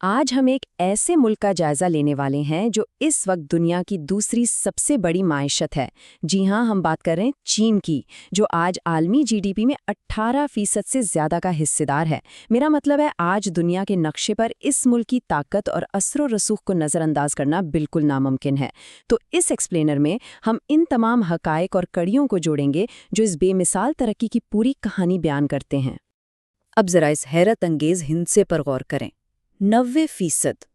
آج ہم ایک ایسے ملک کا جائزہ لینے والے ہیں جو اس وقت دنیا کی دوسری سب سے بڑی معیشت ہے۔ جی ہاں، ہم بات کر رہے ہیں چین کی، جو آج عالمی جی ڈی پی میں 18% سے زیادہ کا حصہ دار ہے۔ میرا مطلب ہے آج دنیا کے نقشے پر اس ملک کی طاقت اور اثر و رسوخ کو نظر انداز کرنا بالکل ناممکن ہے۔ تو اس ایکسپلینر میں ہم ان تمام حقائق اور کڑیوں کو جوڑیں گے جو اس بے مثال ترقی کی پوری کہانی بیان کرتے ہیں۔ اب ذرا اس حیرت انگیز ہندسے پر غور کریں۔ 90%۔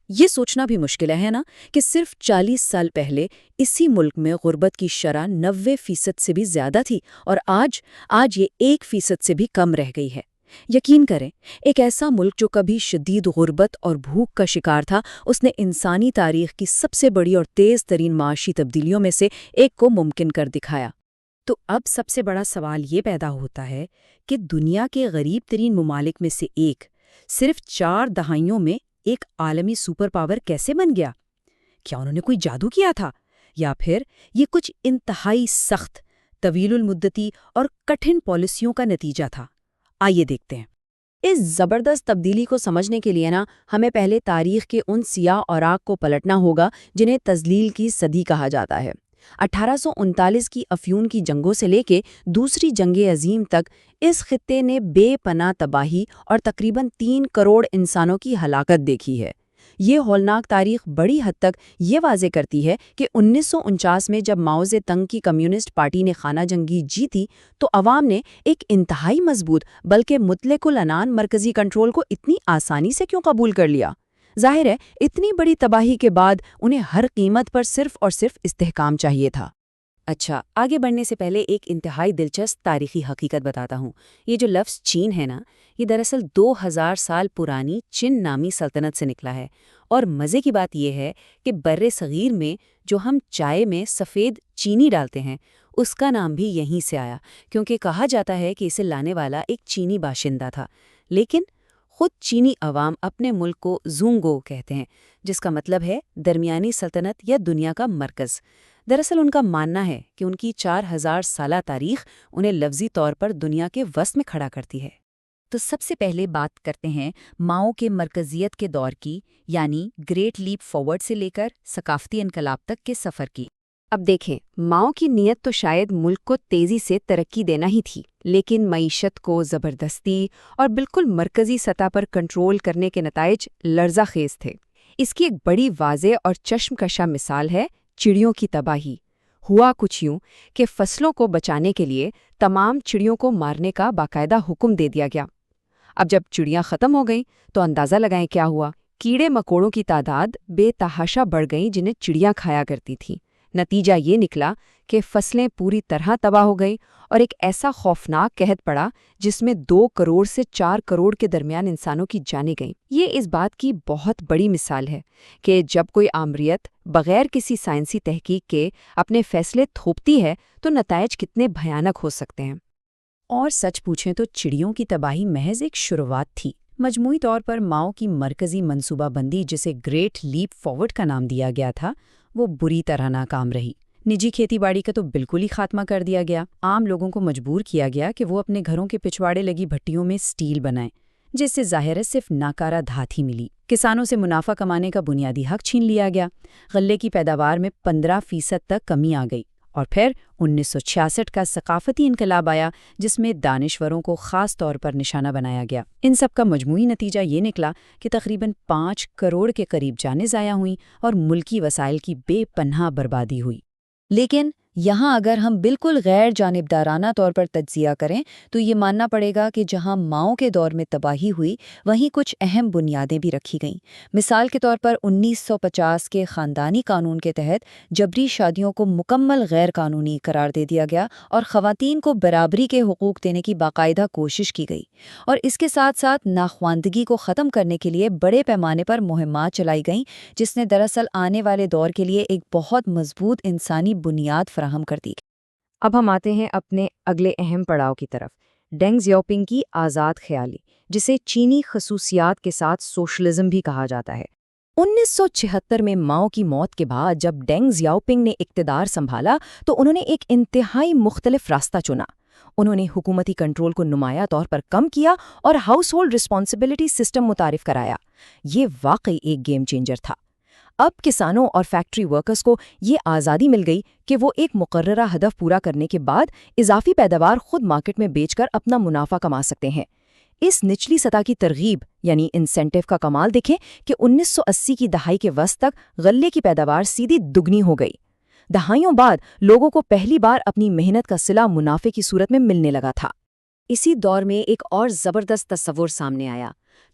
یہ سوچنا بھی مشکل ہے نا کہ صرف 40 سال پہلے اسی ملک میں غربت کی شرح 90% سے بھی زیادہ تھی، اور آج یہ 1% سے بھی کم رہ گئی ہے۔ یقین کریں، ایک ایسا ملک جو کبھی شدید غربت اور بھوک کا شکار تھا، اس نے انسانی تاریخ کی سب سے بڑی اور تیز ترین معاشی تبدیلیوں میں سے ایک کو ممکن کر دکھایا۔ تو اب سب سے بڑا سوال یہ پیدا ہوتا ہے کہ دنیا کے غریب ترین ممالک میں سے ایک صرف 4 دہائیوں میں ایک عالمی سپر پاور کیسے بن گیا؟ کیا انہوں نے کوئی جادو کیا تھا، یا پھر یہ کچھ انتہائی سخت، طویل المدتی اور کٹھن پالیسیوں کا نتیجہ تھا؟ آئیے دیکھتے ہیں۔ اس زبردست تبدیلی کو سمجھنے کے لیے ہمیں پہلے تاریخ کے ان سیاہ اوراق کو پلٹنا ہوگا جنہیں تذلیل کی صدی کہا جاتا ہے۔ 1839 کی افیون کی جنگوں سے لے کے دوسری جنگ عظیم تک اس خطے نے بے پناہ تباہی اور تقریباً 3 کروڑ انسانوں کی ہلاکت دیکھی ہے۔ یہ ہولناک تاریخ بڑی حد تک یہ واضح کرتی ہے کہ 1949 میں جب ماؤ زے تنگ کی کمیونسٹ پارٹی نے خانہ جنگی جیتی تو عوام نے ایک انتہائی مضبوط بلکہ مطلق العنان مرکزی کنٹرول کو اتنی آسانی سے کیوں قبول کر لیا؟ ظاہر ہے اتنی بڑی تباہی کے بعد انہیں ہر قیمت پر صرف اور صرف استحکام چاہیے تھا۔ اچھا، آگے بڑھنے سے پہلے ایک انتہائی دلچسپ تاریخی حقیقت بتاتا ہوں۔ یہ جو لفظ چین ہے نا، یہ دراصل 2000 سال پرانی چن نامی سلطنت سے نکلا ہے، اور مزے کی بات یہ ہے کہ بر صغیر میں جو ہم چائے میں سفید چینی ڈالتے ہیں، اس کا نام بھی یہیں سے آیا، کیونکہ کہا جاتا ہے کہ اسے لانے والا ایک چینی باشندہ تھا۔ لیکن خود چینی عوام اپنے ملک کو زونگو کہتے ہیں، جس کا مطلب ہے درمیانی سلطنت یا دنیا کا مرکز۔ دراصل ان کا ماننا ہے کہ ان کی 4000 سالہ تاریخ انہیں لفظی طور پر دنیا کے وسط میں کھڑا کرتی ہے۔ تو سب سے پہلے بات کرتے ہیں ماؤ کے مرکزیت کے دور کی، یعنی گریٹ لیپ فارورڈ سے لے کر ثقافتی انقلاب تک کے سفر کی۔ اب دیکھیں، ماؤ کی نیت تو شاید ملک کو تیزی سے ترقی دینا ہی تھی، لیکن معیشت کو زبردستی اور بالکل مرکزی سطح پر کنٹرول کرنے کے نتائج لرزہ خیز تھے۔ اس کی ایک بڑی واضح اور چشم کشا مثال ہے چڑیوں کی تباہی۔ ہوا کچھ یوں کہ فصلوں کو بچانے کے لیے تمام چڑیوں کو مارنے کا باقاعدہ حکم دے دیا گیا۔ اب جب چڑیاں ختم ہو گئیں تو اندازہ لگائیں کیا ہوا۔ کیڑے مکوڑوں کی تعداد بے تحاشا بڑھ گئی جنہیں چڑیاں کھایا کرتی تھیں۔ نتیجہ یہ نکلا کہ فصلیں پوری طرح تباہ ہو گئیں اور ایک ایسا خوفناک قحط پڑا جس میں 2 کروڑ سے 4 کروڑ کے درمیان انسانوں کی جانیں گئیں۔ یہ اس بات کی بہت بڑی مثال ہے کہ جب کوئی آمریت بغیر کسی سائنسی تحقیق کے اپنے فیصلے تھوپتی ہے تو نتائج کتنے بھیانک ہو سکتے ہیں۔ اور سچ پوچھیں تو چڑیوں کی تباہی محض ایک شروعات تھی۔ مجموعی طور پر ماؤ کی مرکزی منصوبہ بندی، جسے گریٹ لیپ فارورڈ کا نام دیا گیا تھا، وہ بری طرح ناکام رہی۔ نجی کھیتی باڑی کا تو بالکل ہی خاتمہ کر دیا گیا۔ عام لوگوں کو مجبور کیا گیا کہ وہ اپنے گھروں کے پچھواڑے لگی بھٹیوں میں سٹیل بنائیں، جس سے ظاہر ہے صرف ناکارہ دھات ہی ملی۔ کسانوں سے منافع کمانے کا بنیادی حق چھین لیا گیا۔ غلے کی پیداوار میں 15% تک کمی آ گئی۔ اور پھر 1966 کا ثقافتی انقلاب آیا، جس میں دانشوروں کو خاص طور پر نشانہ بنایا گیا۔ ان سب کا مجموعی نتیجہ یہ نکلا کہ تقریباً 5 کروڑ کے قریب جانیں ضائع ہوئیں اور ملکی وسائل کی بے پناہ بربادی ہوئی۔ لیکن یہاں اگر ہم بالکل غیر جانبدارانہ طور پر تجزیہ کریں تو یہ ماننا پڑے گا کہ جہاں ماؤ کے دور میں تباہی ہوئی، وہیں کچھ اہم بنیادیں بھی رکھی گئیں۔ مثال کے طور پر 1950 کے خاندانی قانون کے تحت جبری شادیوں کو مکمل غیر قانونی قرار دے دیا گیا اور خواتین کو برابری کے حقوق دینے کی باقاعدہ کوشش کی گئی، اور اس کے ساتھ ساتھ ناخواندگی کو ختم کرنے کے لیے بڑے پیمانے پر مہمات چلائی گئیں، جس نے دراصل آنے والے دور کے لیے ایک بہت مضبوط انسانی بنیاد فراہم کر دی۔ اب ہم آتے ہیں اپنے اگلے اہم پڑاؤ کی طرف، ڈینگ زیاؤپنگ کی آزاد خیالی، جسے چینی خصوصیات کے ساتھ سوشلزم بھی کہا جاتا ہے۔ 1976 میں ماؤ کی موت کے بعد جب ڈینگ زیاؤپنگ نے اقتدار سنبھالا تو انہوں نے ایک انتہائی مختلف راستہ چنا۔ انہوں نے حکومتی کنٹرول کو نمایاں طور پر کم کیا اور ہاؤس ہولڈ رسپانسبلٹی سسٹم متعارف کرایا۔ یہ واقعی ایک گیم چینجر تھا۔ اب کسانوں اور فیکٹری ورکرز کو یہ آزادی مل گئی کہ وہ ایک مقررہ ہدف پورا کرنے کے بعد اضافی پیداوار خود مارکیٹ میں بیچ کر اپنا منافع کما سکتے ہیں۔ اس نچلی سطح کی ترغیب یعنی انسینٹو کا کمال دیکھیں کہ 1980 کی دہائی کے وسط تک غلے کی پیداوار سیدھی دگنی ہو گئی۔ دہائیوں بعد لوگوں کو پہلی بار اپنی محنت کا صلہ منافع کی صورت میں ملنے لگا تھا۔ اسی دور میں ایک اور زبردست تصور سامنے آیا،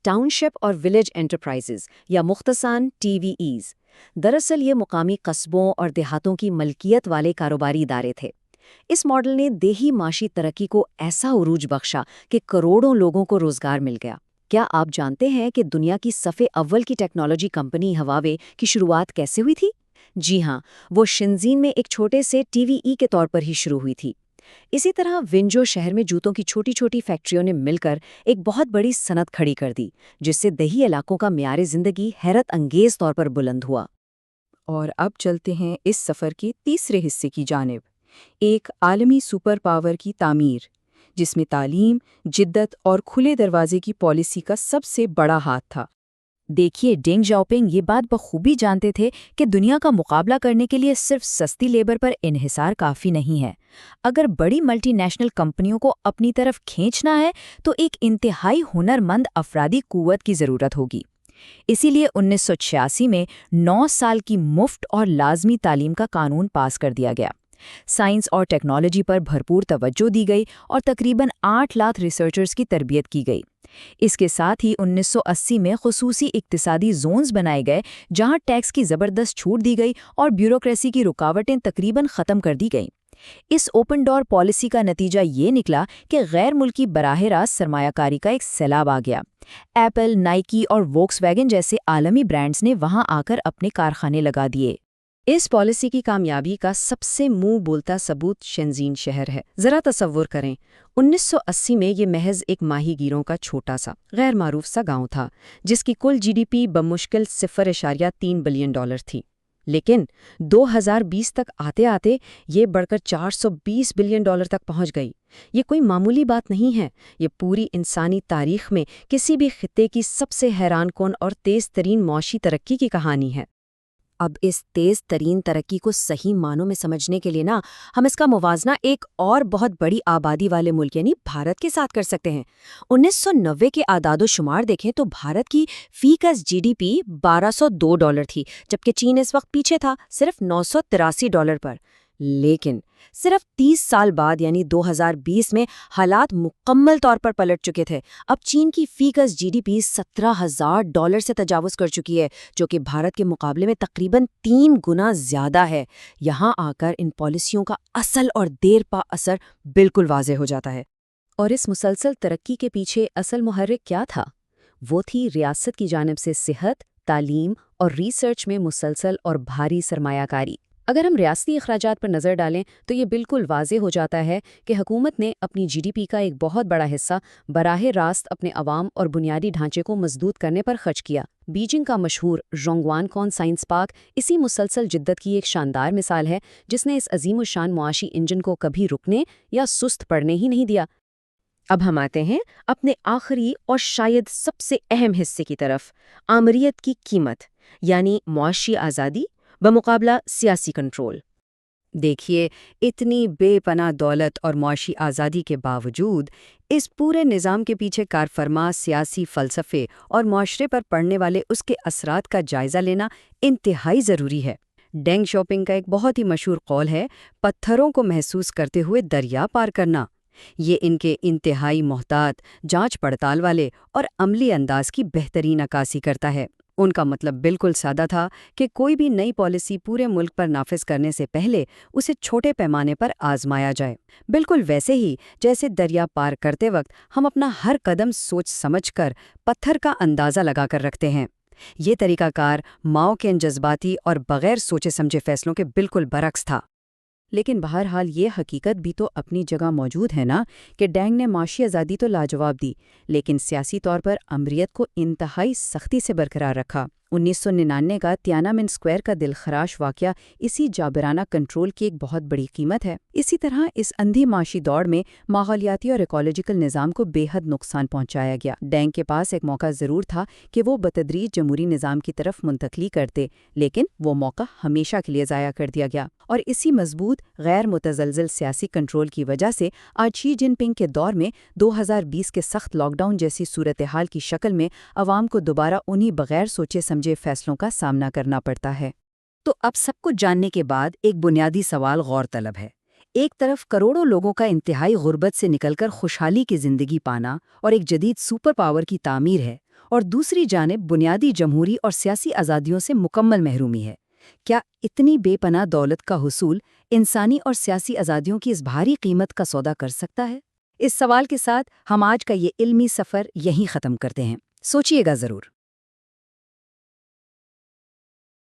ٹاؤن شپ اور ولیج انٹرپرائزز یا مختصراً ٹی وی ایز۔ دراصل یہ مقامی قصبوں اور دیہاتوں کی ملکیت والے کاروباری ادارے تھے۔ اس ماڈل نے دیہی معاشی ترقی کو ایسا عروج بخشا کہ کروڑوں لوگوں کو روزگار مل گیا۔ کیا آپ جانتے ہیں کہ دنیا کی صف اول کی ٹیکنالوجی کمپنی ہواوے کی شروعات کیسے ہوئی تھی؟ جی ہاں، وہ شنزین میں ایک چھوٹے سے ٹی وی ای کے طور پر ہی شروع ہوئی تھی۔ اسی طرح ونجو شہر میں جوتوں کی چھوٹی چھوٹی فیکٹریوں نے مل کر ایک بہت بڑی صنعت کھڑی کر دی، جس سے دیہی علاقوں کا معیار زندگی حیرت انگیز طور پر بلند ہوا۔ اور اب چلتے ہیں اس سفر کے تیسرے حصے کی جانب، ایک عالمی سپر پاور کی تعمیر، جس میں تعلیم، جدت اور کھلے دروازے کی پالیسی کا سب سے بڑا ہاتھ تھا۔ دیکھیے، ڈینگ جاؤپنگ یہ بات بخوبی جانتے تھے کہ دنیا کا مقابلہ کرنے کے لیے صرف سستی لیبر پر انحصار کافی نہیں ہے۔ اگر بڑی ملٹی نیشنل کمپنیوں کو اپنی طرف کھینچنا ہے تو ایک انتہائی ہنرمند افرادی قوت کی ضرورت ہوگی۔ اسی لیے 1986 میں 9 سال کی مفت اور لازمی تعلیم کا قانون پاس کر دیا گیا۔ سائنس اور ٹیکنالوجی پر بھرپور توجہ دی گئی اور تقریباً 8 لاکھ ریسرچرز کی تربیت کی گئی۔ اس کے ساتھ ہی 1980 میں خصوصی اقتصادی زونز بنائے گئے جہاں ٹیکس کی زبردست چھوٹ دی گئی اور بیوروکریسی کی رکاوٹیں تقریباً ختم کر دی گئیں۔ اس اوپن ڈور پالیسی کا نتیجہ یہ نکلا کہ غیر ملکی براہ راست سرمایہ کاری کا ایک سیلاب آ گیا۔ ایپل، نائکی اور ووکس ویگن جیسے عالمی برانڈز نے وہاں آ کر اپنے کارخانے لگا دیے۔ اس پالیسی کی کامیابی کا سب سے منہ بولتا ثبوت شنزین شہر ہے۔ ذرا تصور کریں، 1980 میں یہ محض ایک ماہی گیروں کا چھوٹا سا غیر معروف سا گاؤں تھا جس کی کل جی ڈی پی بمشکل 0.3 بلین ڈالر تھی، لیکن 2020 تک آتے آتے یہ بڑھ کر 420 بلین ڈالر تک پہنچ گئی۔ یہ کوئی معمولی بات نہیں ہے، یہ پوری انسانی تاریخ میں کسی بھی خطے کی سب سے حیران کن اور تیز ترین معاشی ترقی کی کہانی ہے۔ اب اس تیز ترین ترقی کو صحیح معنوں میں سمجھنے کے لیے ہم اس کا موازنہ ایک اور بہت بڑی آبادی والے ملک یعنی بھارت کے ساتھ کر سکتے ہیں۔ 1990 کے اعداد و شمار دیکھیں تو بھارت کی فی گز جی ڈی پی $1202 تھی، جبکہ چین اس وقت پیچھے تھا صرف $983 پر۔ لیکن صرف 30 سال بعد یعنی 2020 میں حالات مکمل طور پر پلٹ چکے تھے۔ اب چین کی فی گز جی ڈی پی $17,000 سے تجاوز کر چکی ہے، جو کہ بھارت کے مقابلے میں تقریباً 3 گنا زیادہ ہے۔ یہاں آ کر ان پالیسیوں کا اصل اور دیر پا اثر بالکل واضح ہو جاتا ہے۔ اور اس مسلسل ترقی کے پیچھے اصل محرک کیا تھا؟ وہ تھی ریاست کی جانب سے صحت، تعلیم اور ریسرچ میں مسلسل اور بھاری سرمایہ کاری۔ اگر ہم ریاستی اخراجات پر نظر ڈالیں تو یہ بالکل واضح ہو جاتا ہے کہ حکومت نے اپنی جی ڈی پی کا ایک بہت بڑا حصہ براہ راست اپنے عوام اور بنیادی ڈھانچے کو مضبوط کرنے پر خرچ کیا۔ بیجنگ کا مشہور زونگوانکون سائنس پارک اسی مسلسل جدت کی ایک شاندار مثال ہے، جس نے اس عظیم الشان معاشی انجن کو کبھی رکنے یا سست پڑنے ہی نہیں دیا۔ اب ہم آتے ہیں اپنے آخری اور شاید سب سے اہم حصے کی طرف، آمریت کی قیمت یعنی معاشی آزادی بمقابلہ سیاسی کنٹرول۔ دیکھیے، اتنی بے پناہ دولت اور معاشی آزادی کے باوجود اس پورے نظام کے پیچھے کارفرما سیاسی فلسفے اور معاشرے پر پڑنے والے اس کے اثرات کا جائزہ لینا انتہائی ضروری ہے۔ ڈینگ شاپنگ کا ایک بہت ہی مشہور قول ہے، پتھروں کو محسوس کرتے ہوئے دریا پار کرنا۔ یہ ان کے انتہائی محتاط، جانچ پڑتال والے اور عملی انداز کی بہترین عکاسی کرتا ہے۔ ان کا مطلب بالکل سادہ تھا کہ کوئی بھی نئی پالیسی پورے ملک پر نافذ کرنے سے پہلے اسے چھوٹے پیمانے پر آزمایا جائے، بالکل ویسے ہی جیسے دریا پار کرتے وقت ہم اپنا ہر قدم سوچ سمجھ کر پتھر کا اندازہ لگا کر رکھتے ہیں۔ یہ طریقہ کار ماؤ کے ان جذباتی اور بغیر سوچے سمجھے فیصلوں کے بالکل برعکس تھا۔ لیکن بہرحال یہ حقیقت بھی تو اپنی جگہ موجود ہے نا کہ ڈینگ نے معاشی آزادی تو لاجواب دی، لیکن سیاسی طور پر امریت کو انتہائی سختی سے برقرار رکھا۔ 1999 کا تیانامن اسکوائر کا دلخراش واقعہ اسی جابرانہ کنٹرول کی ایک بہت بڑی قیمت ہے۔ اسی طرح اس اندھی معاشی دوڑ میں ماحولیاتی اور ایکولوجیکل نظام کو بے حد نقصان پہنچایا گیا۔ ڈینگ کے پاس ایک موقع ضرور تھا کہ وہ بتدریج جمہوری نظام کی طرف منتقلی کرتے، لیکن وہ موقع ہمیشہ کے لیے ضائع کر دیا گیا، اور اسی مضبوط غیر متزلزل سیاسی کنٹرول کی وجہ سے آج شی جن پنگ کے دور میں 2020 کے سخت لاک ڈاؤن جیسی صورتحال کی شکل میں عوام کو دوبارہ انہی بغیر سوچے سمجھے فیصلوں کا سامنا کرنا پڑتا ہے۔ تو اب سب کچھ جاننے کے بعد ایک بنیادی سوال غور طلب ہے۔ ایک طرف کروڑوں لوگوں کا انتہائی غربت سے نکل کر خوشحالی کی زندگی پانا اور ایک جدید سپر پاور کی تعمیر ہے، اور دوسری جانب بنیادی جمہوری اور سیاسی آزادیوں سے مکمل محرومی ہے۔ کیا اتنی بے پناہ دولت کا حصول انسانی اور سیاسی آزادیوں کی اس بھاری قیمت کا سودا کر سکتا ہے؟ اس سوال کے ساتھ ہم آج کا یہ علمی سفر یہیں ختم کرتے ہیں۔ سوچئے گا ضرور۔